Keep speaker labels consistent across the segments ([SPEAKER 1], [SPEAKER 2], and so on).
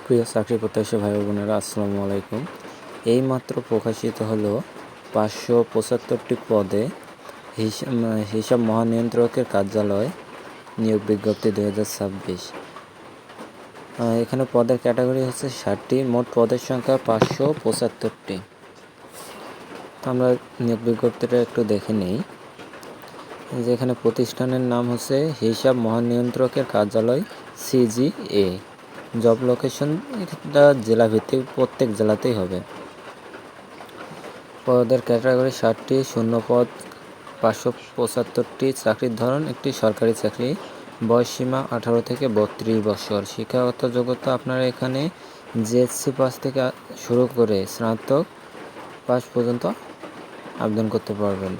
[SPEAKER 1] প্রিয় চাকরি প্রত্যাশী ভাই বোনেরা, আসসালামু আলাইকুম। এইমাত্র প্রকাশিত হলো 575টি পদে হিসাব মহানিয়ন্ত্রকের কার্যালয় নিয়োগ বিজ্ঞপ্তি 2026। এখানে পদের ক্যাটাগরি হচ্ছে 60টি, মোট পদের সংখ্যা 575টি। আমরা নিয়োগ বিজ্ঞপ্তিটা একটু দেখে নিই। যেখানে প্রতিষ্ঠানের নাম হচ্ছে হিসাব মহানিয়ন্ত্রকের কার্যালয় CGA। জব লোকেশন এটা জেলা ভিত্তিক, প্রত্যেক জেলাতেই হবে। পদের ক্যাটাগরি 60টি, শূন্য পদ 575টি। চাকরির ধরন একটি সরকারি চাকরি। বয়সসীমা 18 থেকে 32 বছর। শিক্ষাগত যোগ্যতা আপনারা এখানে JSC পাস থেকে শুরু করে স্নাতক পাস পর্যন্ত আবেদন করতে পারবেন।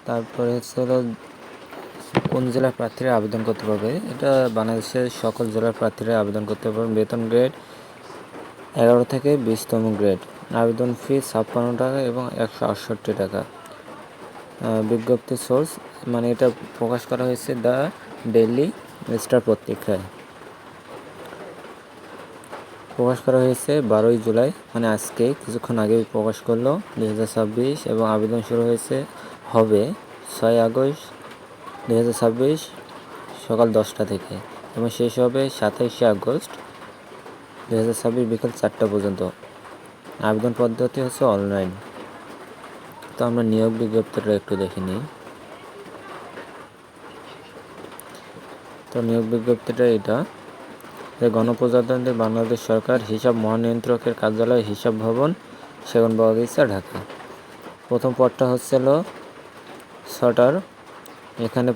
[SPEAKER 1] তারপরে হচ্ছে কোন জেলার প্রার্থীরা আবেদন করতে পারবে, এটা বাংলাদেশের সকল জেলার প্রার্থীরা আবেদন করতে পারবেন। বেতন গ্রেড 11 থেকে 20তম গ্রেড। আবেদন ফি 56 টাকা এবং 168 টাকা। বিজ্ঞপ্তি সোর্স মানে এটা প্রকাশ করা হয়েছে দ্য ডেইলি স্টার পত্রিকায়। প্রকাশ করা হয়েছে 12ই জুলাই, মানে আজকে কিছুক্ষণ আগেই প্রকাশ করলো 2026। এবং আবেদন শুরু হবে 6 আগস্ট 2026 সকাল 10টা থেকে এবং শেষ হবে 27শে আগস্ট 2026 বিকাল 4টা পর্যন্ত। আবেদন পদ্ধতি হচ্ছে অনলাইন। তো আমরা নিয়োগ বিজ্ঞপ্তিটা একটু দেখে নিই। তো নিয়োগ বিজ্ঞপ্তিটা এটা যে গণপ্রজাতন্ত্রী বাংলাদেশ সরকার হিসাব মহানিয়ন্ত্রকের কার্যালয়, হিসাব ভবন, সেগুনবাগিচা, ঢাকা। প্রথম পদটা হচ্ছিল সর্টার। এখানে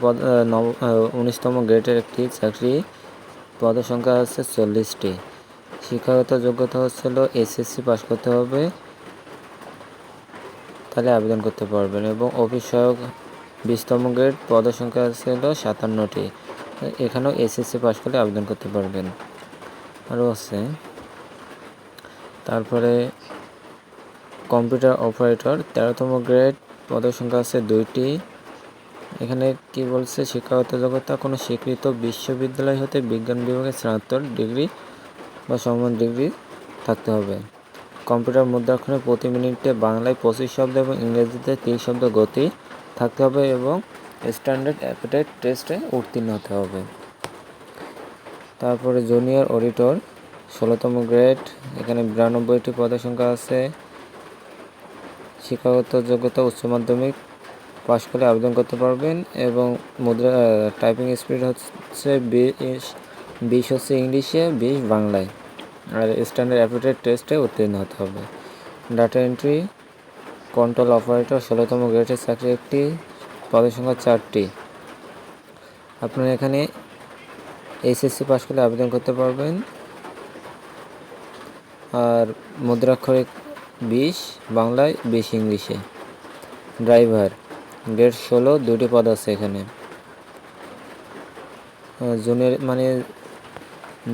[SPEAKER 1] 19তম গ্রেডের একটি চাকরি। পদের সংখ্যা হচ্ছে 40টি। শিক্ষাগত যোগ্যতা হচ্ছিল SSC পাস করতে হবে, তাহলে আবেদন করতে পারবেন। এবং অফিস সহায়ক 20তম গ্রেড, পদের সংখ্যা ছিল 57টি। এখানেও SSC পাস করলে আবেদন করতে পারবেন। আরও আছে, তারপরে কম্পিউটার অপারেটর 13তম গ্রেড, পদের সংখ্যা আছে 2টি। এখানে কি বলছে, শিক্ষাগত যোগ্যতা কোনো স্বীকৃত বিশ্ববিদ্যালয় হতে বিজ্ঞান বিভাগে স্নাতক ডিগ্রি বা সমান ডিগ্রি থাকতে হবে। কম্পিউটার মুদ্রাক্ষরে প্রতি মিনিটে বাংলায় 25 শব্দ এবং ইংরেজিতে 30 শব্দ গতি থাকতে হবে এবং স্ট্যান্ডার্ড অ্যাপটিটিউড টেস্টে উত্তীর্ণ হতে হবে। তারপরে জুনিয়র অডিটর 16তম গ্রেড, এখানে 92টি পদের সংখ্যা আছে। শিক্ষাগত যোগ্যতা উচ্চ মাধ্যমিক পাশ করে আবেদন করতে পারবেন এবং টাইপিং স্পিড হচ্ছে 20 হচ্ছে ইংলিশে, 20 বাংলায়, আর স্ট্যান্ডার্ড অ্যাপটিটিউড টেস্টে উত্তীর্ণ হতে হবে। ডাটা এন্ট্রি কন্ট্রোল অপারেটর 16তম গ্রেডের চাকরি একটি, পদের সংখ্যা 4টি। আপনারা এখানে SSC পাস করলে আবেদন করতে পারবেন। আর মুদ্রাক্ষরে 20 বাংলায়, 20 ইংলিশে। ড্রাইভার গ্রেড 16, 2টি পদ আছে এখানে। জুনিয়র মানে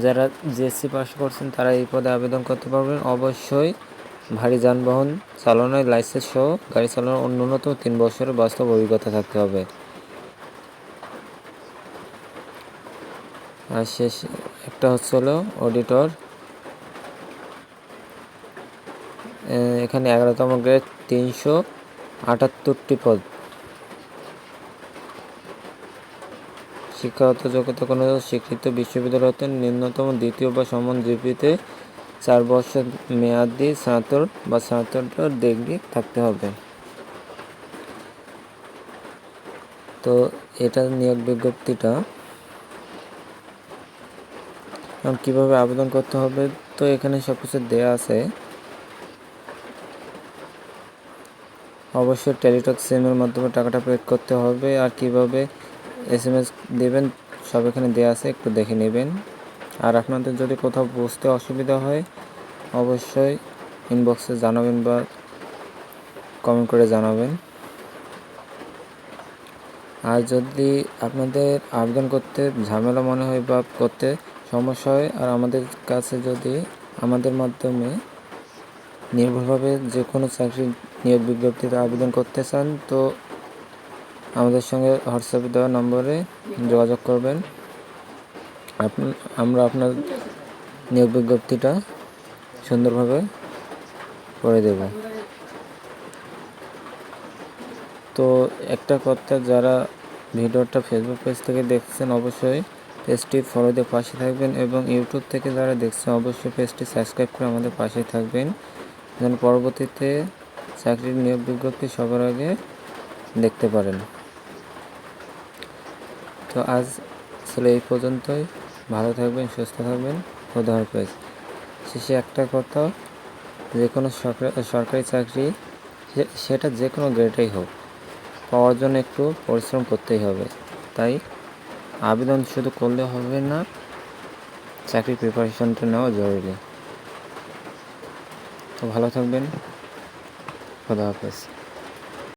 [SPEAKER 1] যারা JSC পাস করছেন তারা এই পদে আবেদন করতে পারবেন। অবশ্যই ভারী যানবাহন চালানোর লাইসেন্স সহ গাড়ি চালানোর ন্যূনতম 3 বছরের বাস্তব অভিজ্ঞতা থাকতে হবে। আর শেষ একটা হচ্ছিল অডিটর, এখানে 11তম গ্রেড, 378টি পদ। শিক্ষাগত যোগ্যতা কোনো স্বীকৃত বিশ্ববিদ্যালয় হতে ন্যূনতম 2য় বা সমান জিপিতে 4 বছর মেয়াদি স্নাতক বা স্নাতকোত্তর ডিগ্রি থাকতে হবে। তো এটা নিয়োগ বিজ্ঞপ্তিটা। কিভাবে আবেদন করতে হবে, তো এখানে সব কিছু দেওয়া আছে। অবশ্যই টেলিটক সিমের মাধ্যমে টাকাটা পেড করতে হবে। আর কিভাবে SMS দেবেন সব এখানে দেওয়া আছে, একটু দেখে নেবেন। আর আপনাদের যদি কোথাও বুঝতে অসুবিধা হয় অবশ্যই ইনবক্সে জানাবেন বা কমেন্ট করে জানাবেন। আর যদি আপনাদের আবেদন করতে ঝামেলা মনে হয় বা করতে সমস্যা হয়, আর আমাদের কাছে যদি আমাদের মাধ্যমে নির্ভুলভাবে যে কোনো চাকরির নিয়োগ বিজ্ঞপ্তিতে আবেদন করতে চান, তো আমাদের সঙ্গে হোয়াটসঅ্যাপে দেওয়া নম্বরে যোগাযোগ করবেন। আমরা আপনার নিয়োগ বিজ্ঞপ্তিটা সুন্দরভাবে করে দেব। তো একটা কথা, যারা ভিডিওটা ফেসবুক পেজ থেকে দেখছেন অবশ্যই পেজটি ফলো দিয়ে পাশে থাকবেন, এবং ইউটিউব থেকে যারা দেখছেন অবশ্যই পেজটি সাবস্ক্রাইব করে আমাদের পাশে থাকবেন, যেন পরবর্তীতে চাকরির নিয়োগ বিজ্ঞপ্তি সবার আগে দেখতে পারেন। তো আজ আসলে এই পর্যন্তই। ভালো থাকবেন, সুস্থ থাকবেন, খোদা হাফেজ। শেষে একটা কথা, যে কোনো সরকারি চাকরি সেটা যে কোনো গ্রেডেই হোক, পাওয়ার জন্য একটু পরিশ্রম করতেই হবে। তাই আবেদন শুধু করলে হবে না, চাকরির প্রিপারেশনটা নেওয়া জরুরি। তো ভালো থাকবেন, খোদা হাফেজ।